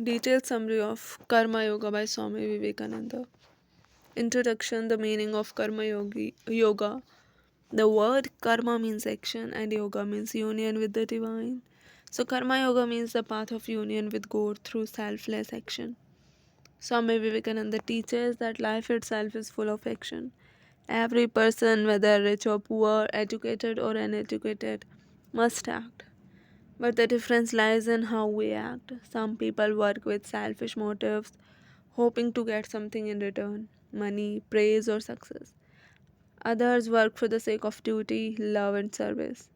Detailed summary of Karma Yoga by Swami Vivekananda. Introduction. The meaning of Yoga. The word karma means action and yoga means union with the divine. So, Karma Yoga means the path of union with God through selfless action. Swami Vivekananda teaches that life itself is full of action. Every person, whether rich or poor, educated or uneducated, must act. But the difference lies in how we act. Some people work with selfish motives, hoping to get something in return money, praise, or success. Others work for the sake of duty, love, and service.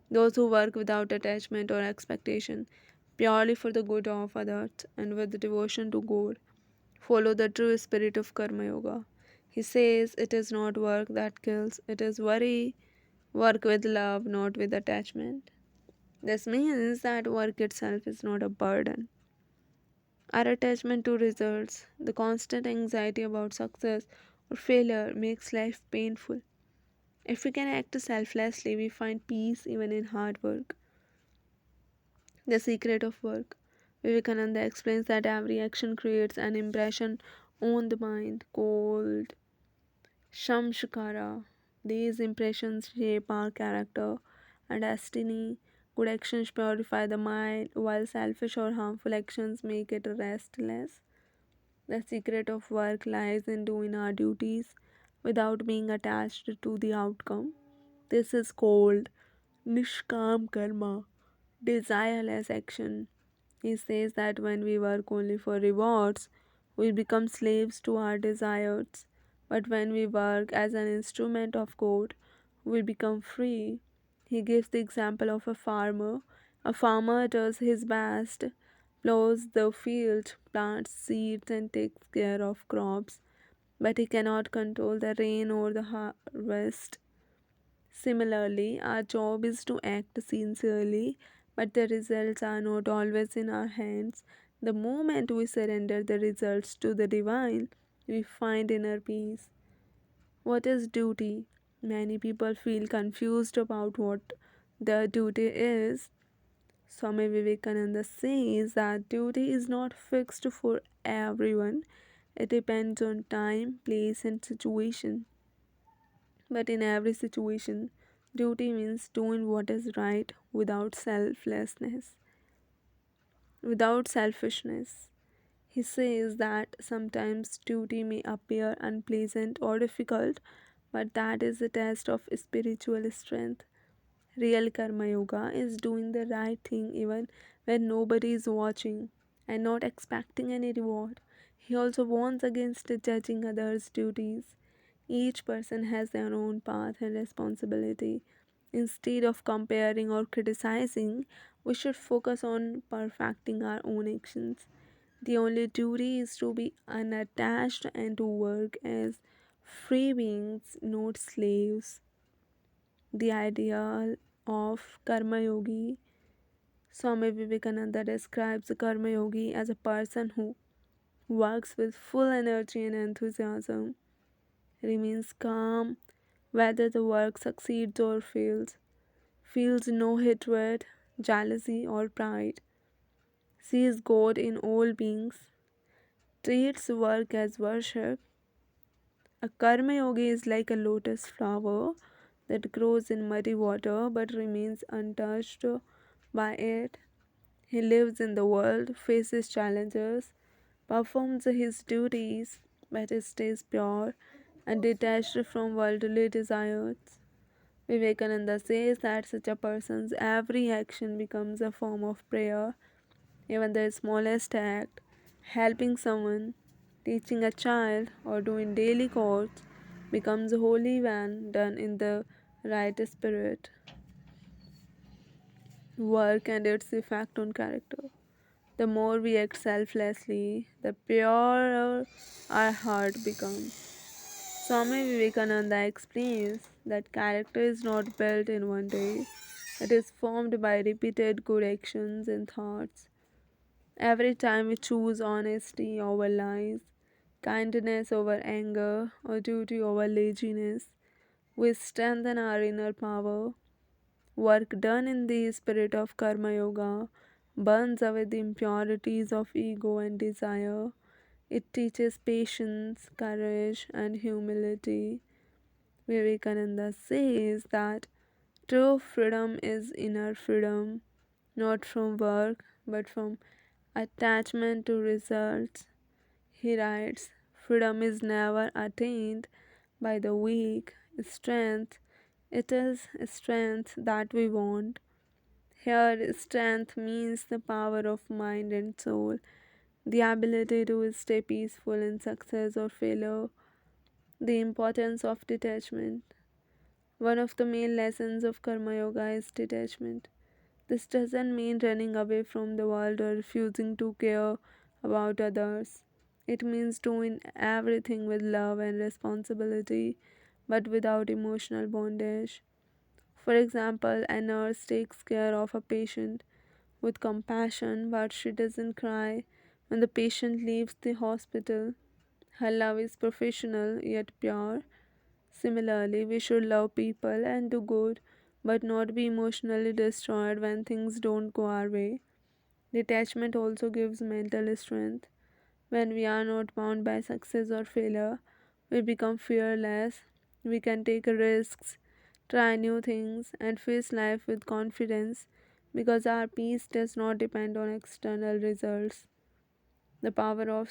Those who work without attachment or expectation, purely for the good of others and with devotion to God, follow the true spirit of Karma Yoga. He says it is not work that kills, it is work with love, not with attachment. This means that work itself is not a burden. Our attachment to results, the constant anxiety about success or failure makes life painful. If we can act selflessly, we find peace even in hard work. The secret of work. Vivekananda explains that every action creates an impression on the mind called Shamshakara. These impressions shape our character and destiny. Good actions purify the mind, while selfish or harmful actions make it restless. The secret of work lies in doing our duties without being attached to the outcome. This is called Nishkam Karma, desireless action. He says that when we work only for rewards, we become slaves to our desires. But when we work as an instrument of God, we become free. He gives the example of a farmer. A farmer does his best, plows the field, plants seeds, and takes care of crops, but he cannot control the rain or the harvest. Similarly, our job is to act sincerely, but the results are not always in our hands. The moment we surrender the results to the divine, we find inner peace. What is duty? Many people feel confused about what their duty is. Swami Vivekananda says that duty is not fixed for everyone. It depends on time, place, and situation. But in every situation, duty means doing what is right without selfishness. He says that sometimes duty may appear unpleasant or difficult, but that is a test of spiritual strength. Real Karma Yoga is doing the right thing even when nobody is watching and not expecting any reward. He also warns against judging others' duties. Each person has their own path and responsibility. Instead of comparing or criticizing, we should focus on perfecting our own actions. The only duty is to be unattached and to work as free beings, not slaves. The ideal of Karma Yogi. Swami Vivekananda describes a Karma Yogi as a person who works with full energy and enthusiasm, remains calm whether the work succeeds or fails, feels no hatred, jealousy, or pride, sees God in all beings, treats work as worship. A Karma Yogi is like a lotus flower that grows in muddy water but remains untouched by it. He lives in the world, faces challenges, performs his duties, but stays pure and detached from worldly desires. Vivekananda says that such a person's every action becomes a form of prayer, even the smallest act, helping someone, teaching a child, or doing daily chores, becomes holy when done in the right spirit. Work and its effect on character. The more we act selflessly, the purer our heart becomes. Swami Vivekananda explains that character is not built in one day, it is formed by repeated good actions and thoughts. Every time we choose honesty over lies, kindness over anger, or duty over laziness, we strengthen our inner power. Work done in the spirit of Karma Yoga burns away the impurities of ego and desire. It teaches patience, courage, and humility. Vivekananda says that true freedom is inner freedom, not from work, but from attachment to results. He writes, freedom is never attained by the weak strength, it is strength that we want. Here, strength means the power of mind and soul, the ability to stay peaceful in success or failure, the importance of detachment. One of the main lessons of Karma Yoga is detachment. This doesn't mean running away from the world or refusing to care about others. It means doing everything with love and responsibility, but without emotional bondage. For example, a nurse takes care of a patient with compassion, but she doesn't cry when the patient leaves the hospital. Her love is professional yet pure. Similarly, we should love people and do good, but not be emotionally destroyed when things don't go our way. Detachment also gives mental strength. When we are not bound by success or failure, we become fearless. We can take risks, try new things, and face life with confidence because our peace does not depend on external results. The power of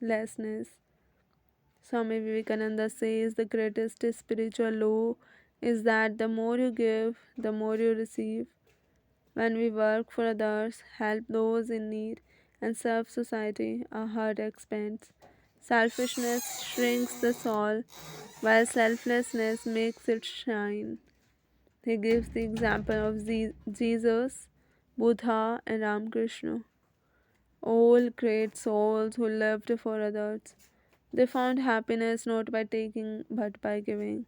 selflessness. Swami Vivekananda says the greatest spiritual law is that the more you give, the more you receive. When we work for others, help those in need, and serve society, our heart expands. Selfishness shrinks the soul, while selflessness makes it shine. He gives the example of Jesus, Buddha, and Ramakrishna, all great souls who lived for others. They found happiness not by taking but by giving.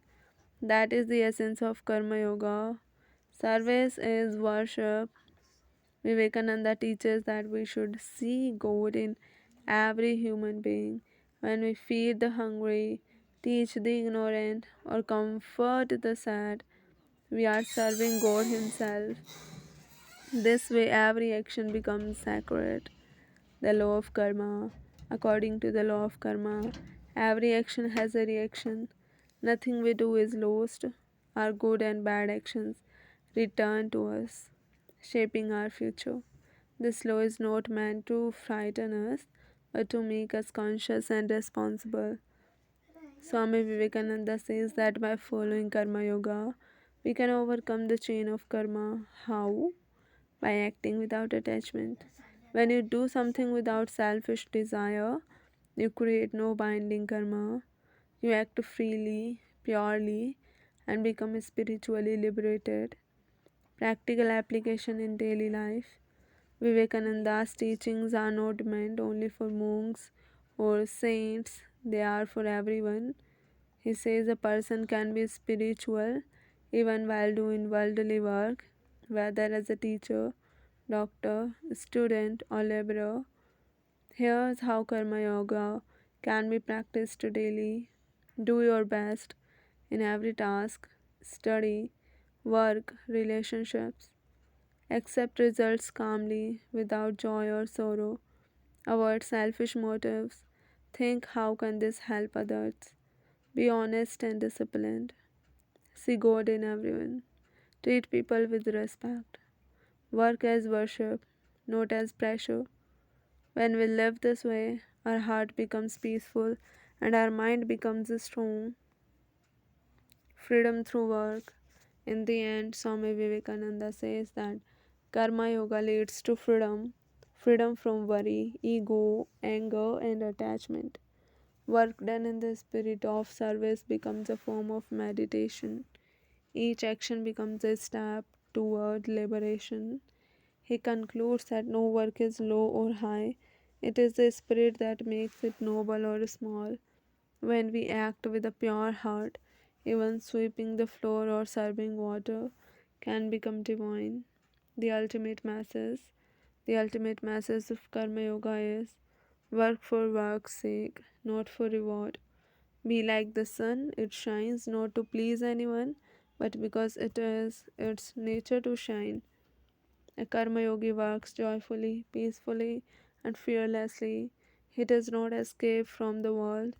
That is the essence of Karma Yoga. Service is worship. Vivekananda teaches that we should see God in every human being. When we feed the hungry, teach the ignorant, or comfort the sad, we are serving God Himself. This way, every action becomes sacred. The law of karma. According to the law of karma, every action has a reaction. Nothing we do is lost. Our good and bad actions return to us, shaping our future. This law is not meant to frighten us, but to make us conscious and responsible. Swami Vivekananda says that by following Karma Yoga, we can overcome the chain of karma. How? By acting without attachment. When you do something without selfish desire, you create no binding karma. You act freely, purely, and become spiritually liberated. Practical application in daily life. Vivekananda's teachings are not meant only for monks or saints, they are for everyone. He says a person can be spiritual even while doing worldly work, whether as a teacher, doctor, student, or laborer. Here's how Karma Yoga can be practiced daily. Do your best in every task, study, work, relationships. Accept results calmly without joy or sorrow. Avoid selfish motives. Think how can this help others. Be honest and disciplined. See God in everyone. Treat people with respect. Work as worship, not as pressure. When we live this way, our heart becomes peaceful and our mind becomes strong. Freedom through work. In the end, Swami Vivekananda says that Karma Yoga leads to freedom, freedom from worry, ego, anger, and attachment. Work done in the spirit of service becomes a form of meditation. Each action becomes a step toward liberation. He concludes that no work is low or high, it is the spirit that makes it noble or small. When we act with a pure heart, even sweeping the floor or serving water can become divine. The ultimate message, the ultimate message of Karma Yoga is work for work's sake, not for reward. Be like the sun, it shines not to please anyone, but because it is its nature to shine. A karma yogi works joyfully, peacefully, and fearlessly. He does not escape from the world.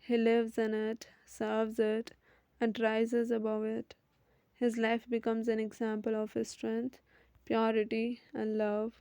He lives in it, serves it, and rises above it. His life becomes an example of his strength, purity, and love.